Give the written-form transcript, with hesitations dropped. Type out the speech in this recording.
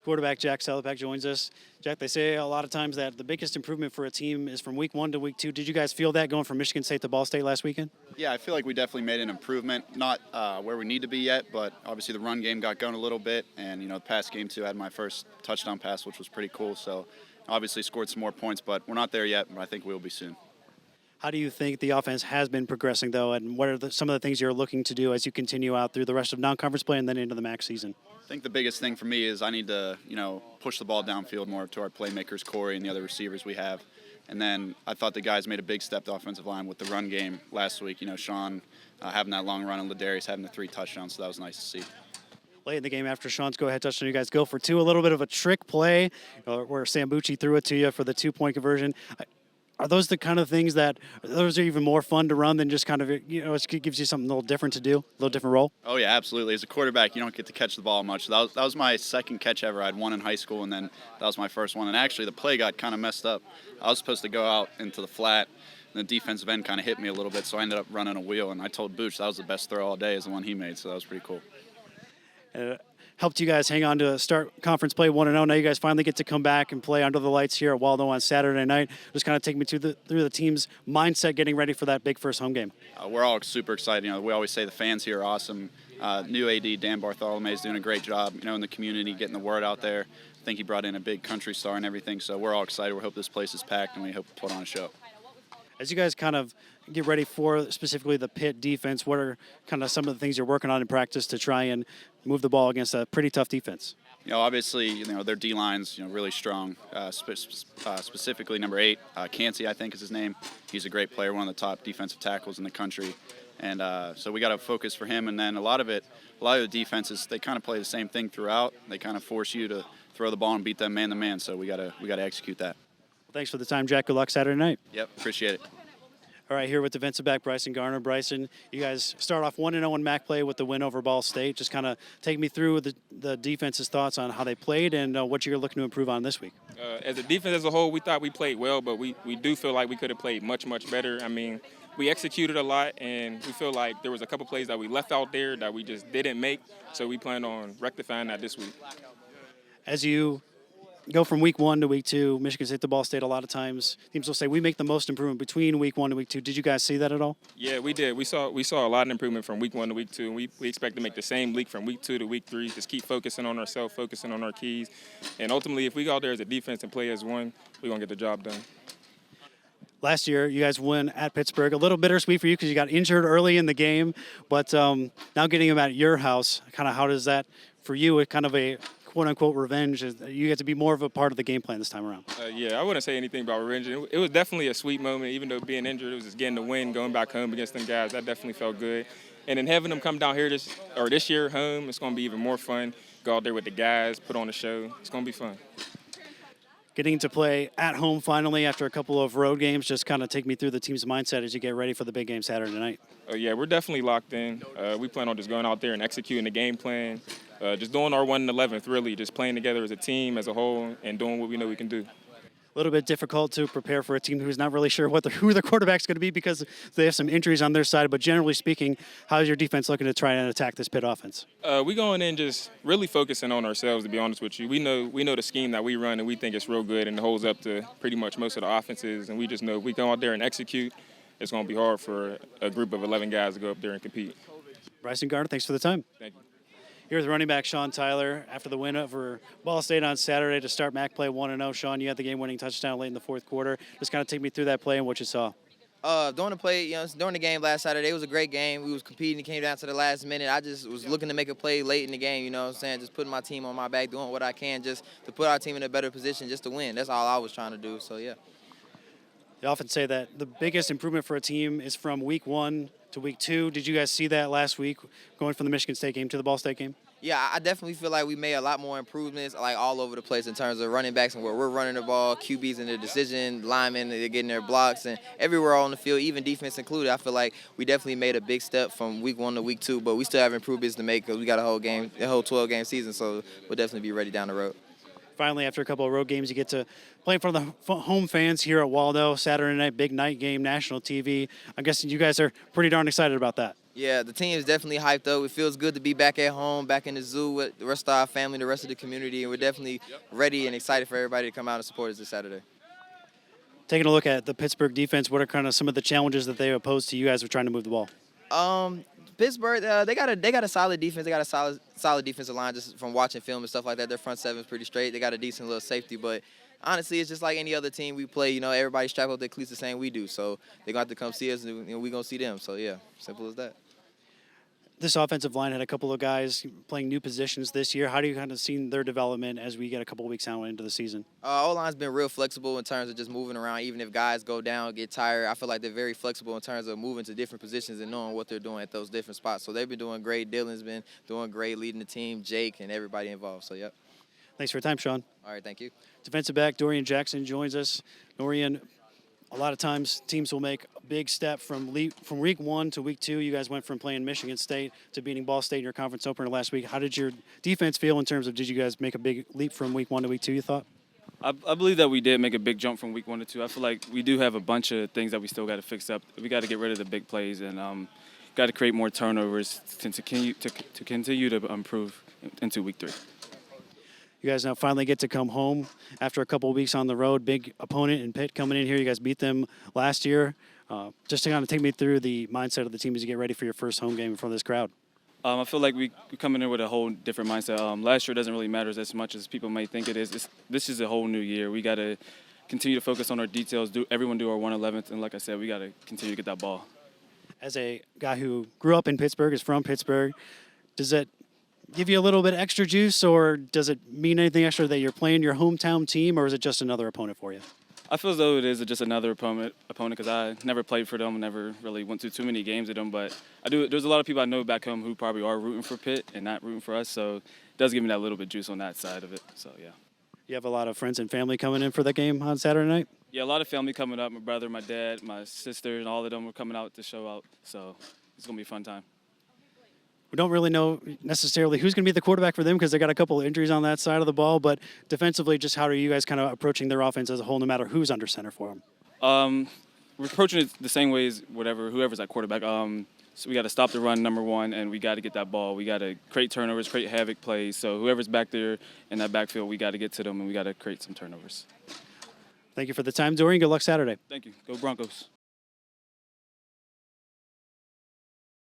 Quarterback Jack Sullivan joins us. Jack, they say a lot of times that the biggest improvement for a team is from week 1 to week 2. Did you guys feel that going from Michigan State to Ball State last weekend? Yeah, I feel like we definitely made an improvement. Not where we need to be yet, but obviously the run game got going a little bit. And, the pass game, too, I had my first touchdown pass, which was pretty cool. So, obviously scored some more points, but we're not there yet, but I think we will be soon. How do you think the offense has been progressing, though, and what are some of the things you're looking to do as you continue out through the rest of non-conference play and then into the MAC season? I think the biggest thing for me is I need to, push the ball downfield more to our playmakers, Corey, and the other receivers we have. And then I thought the guys made a big step to offensive line with the run game last week. Sean having that long run and Ladarius having the 3 touchdowns, so that was nice to see. Late in the game after Sean's go-ahead touchdown, you guys go for 2. A little bit of a trick play where Sambucci threw it to you for the 2-point conversion. Are those the kind of things those are even more fun to run than just kind of, it gives you something a little different to do, a little different role? Oh, yeah, absolutely. As a quarterback, you don't get to catch the ball much. That was my second catch ever. I had one in high school, and then that was my first one. And actually, the play got kind of messed up. I was supposed to go out into the flat, and the defensive end kind of hit me a little bit, so I ended up running a wheel. And I told Booch that was the best throw all day is the one he made, so that was pretty cool. Helped you guys hang on to start conference play 1-0. Now you guys finally get to come back and play under the lights here at Waldo on Saturday night. Just kind of take me through the team's mindset getting ready for that big first home game. We're all super excited. We always say the fans here are awesome. New AD Dan Bartholomew is doing a great job, in the community, getting the word out there. I think he brought in a big country star and everything, so we're all excited. We hope this place is packed, and we hope to put on a show. As you guys kind of get ready for specifically the Pitt defense, what are kind of some of the things you're working on in practice to try and move the ball against a pretty tough defense? Obviously, their D-line's, really strong. Specifically, number 8, Cansey, I think is his name. He's a great player, one of the top defensive tackles in the country. And so we got to focus for him. And then a lot of the defenses, they kind of play the same thing throughout. They kind of force you to throw the ball and beat them man-to-man. So we got to execute that. Well, thanks for the time, Jack. Good luck Saturday night. Yep, appreciate it. All right, here with defensive back Bricen Garner. Bryson, you guys start off 1-0 in MAC play with the win over Ball State. Just kind of take me through the defense's thoughts on how they played and what you're looking to improve on this week. As a defense as a whole, we thought we played well, but we do feel like we could have played much, much better. I mean, we executed a lot, and we feel like there was a couple plays that we left out there that we just didn't make, so we plan on rectifying that this week. As you go from week 1 to week 2, Michigan State to Ball State, a lot of times teams will say we make the most improvement between week 1 and week 2. Did you guys see that at all? Yeah, we did. We saw a lot of improvement from week 1 to week 2, and we expect to make the same leap from week 2 to week 3. Just keep focusing on ourselves, focusing on our keys, and ultimately, if we go out there as a defense and play as one, we're gonna get the job done. Last year, you guys won at Pittsburgh. A little bittersweet for you because you got injured early in the game, but now getting them at your house, kind of how does that, for you, kind of a quote-unquote revenge, you get to be more of a part of the game plan this time around? Yeah, I wouldn't say anything about revenge. It was definitely a sweet moment, even though being injured, it was just getting the win, going back home against them guys. That definitely felt good. And then having them come down here this year home, it's going to be even more fun. Go out there with the guys, put on a show. It's going to be fun. Getting to play at home finally after a couple of road games, just kind of take me through the team's mindset as you get ready for the big game Saturday night. Yeah, we're definitely locked in. We plan on just going out there and executing the game plan, just doing our 1-11th, really, just playing together as a team, as a whole, and doing what we know we can do. A little bit difficult to prepare for a team who's not really sure who the quarterback's going to be because they have some injuries on their side. But generally speaking, how's your defense looking to try and attack this Pitt offense? We going in just really focusing on ourselves, to be honest with you. We know the scheme that we run, and we think it's real good and it holds up to pretty much most of the offenses. And we just know if we go out there and execute, it's going to be hard for a group of 11 guys to go up there and compete. Bricen Garner, thanks for the time. Thank you. Here with running back Sean Tyler after the win over Ball State on Saturday to start MAC play 1-0. Sean, you had the game-winning touchdown late in the fourth quarter. Just kind of take me through that play and what you saw. During the play, during the game last Saturday, it was a great game. We was competing. It came down to the last minute. I just was looking to make a play late in the game, you know what I'm saying? Just putting my team on my back, doing what I can just to put our team in a better position just to win. That's all I was trying to do, so yeah. They often say that the biggest improvement for a team is from week 1 to week 2. Did you guys see that last week going from the Michigan State game to the Ball State game? Yeah, I definitely feel like we made a lot more improvements, like all over the place in terms of running backs and where we're running the ball, QBs in their decision, linemen, they're getting their blocks, and everywhere on the field, even defense included. I feel like we definitely made a big step from week 1 to week 2, but we still have improvements to make because we got a whole 12-game season, so we'll definitely be ready down the road. Finally, after a couple of road games, you get to play in front of the home fans here at Waldo. Saturday night, big night game, national TV. I'm guessing you guys are pretty darn excited about that. Yeah, the team is definitely hyped up. It feels good to be back at home, back in the zoo with the rest of our family, the rest of the community, and we're definitely ready and excited for everybody to come out and support us this Saturday. Taking a look at the Pittsburgh defense, what are kind of some of the challenges that they pose to you guys with trying to move the ball? Pittsburgh, they got a solid defense. They got a solid defensive line just from watching film and stuff like that. Their front seven is pretty straight. They got a decent little safety, but honestly, it's just like any other team we play. You know, everybody strap up their cleats the same we do, so they're gonna have to come see us, and we're gonna see them. So yeah, simple as that. This offensive line had a couple of guys playing new positions this year. How do you kind of see their development as we get a couple of weeks out into the season? O-line's been real flexible in terms of just moving around. Even if guys go down, get tired, I feel like they're very flexible in terms of moving to different positions and knowing what they're doing at those different spots. So they've been doing great. Dylan's been doing great, leading the team, Jake, and everybody involved. So, yep. Thanks for your time, Sean. All right, thank you. Defensive back Dorian Jackson joins us. Dorian, a lot of times teams will make a big step from week 1 to week 2. You guys went from playing Michigan State to beating Ball State in your conference opener last week. How did your defense feel in terms of, did you guys make a big leap from week 1 to week 2, you thought? I believe that we did make a big jump from week 1 to 2. I feel like we do have a bunch of things that we still got to fix up. We got to get rid of the big plays and got to create more turnovers to continue to improve into week 3. You guys now finally get to come home after a couple of weeks on the road. Big opponent in Pitt coming in here. You guys beat them last year. Just to kind of take me through the mindset of the team as you get ready for your first home game in front of this crowd. I feel like we come in there with a whole different mindset. Last year doesn't really matter as much as people may think it is. This is a whole new year. We got to continue to focus on our details. Everyone do our 1/11th, and like I said, we got to continue to get that ball. As a guy who grew up in Pittsburgh, is from Pittsburgh, does it give you a little bit extra juice, or does it mean anything extra that you're playing your hometown team, or is it just another opponent for you? I feel as though it is just another opponent because I never played for them, never really went to too many games with them. But there's a lot of people I know back home who probably are rooting for Pitt and not rooting for us, so it does give me that little bit of juice on that side of it. So yeah. You have a lot of friends and family coming in for that game on Saturday night? Yeah, a lot of family coming up. My brother, my dad, my sister, and all of them are coming out to show out. So it's gonna be a fun time. We don't really know necessarily who's going to be the quarterback for them because they got a couple of injuries on that side of the ball. But defensively, just how are you guys kind of approaching their offense as a whole, no matter who's under center for them? We're approaching it the same way as whoever's at quarterback. So we got to stop the run, number one, and we got to get that ball. We got to create turnovers, create havoc plays. So whoever's back there in that backfield, we got to get to them, and we got to create some turnovers. Thank you for the time, Dorian. Good luck Saturday. Thank you. Go Broncos.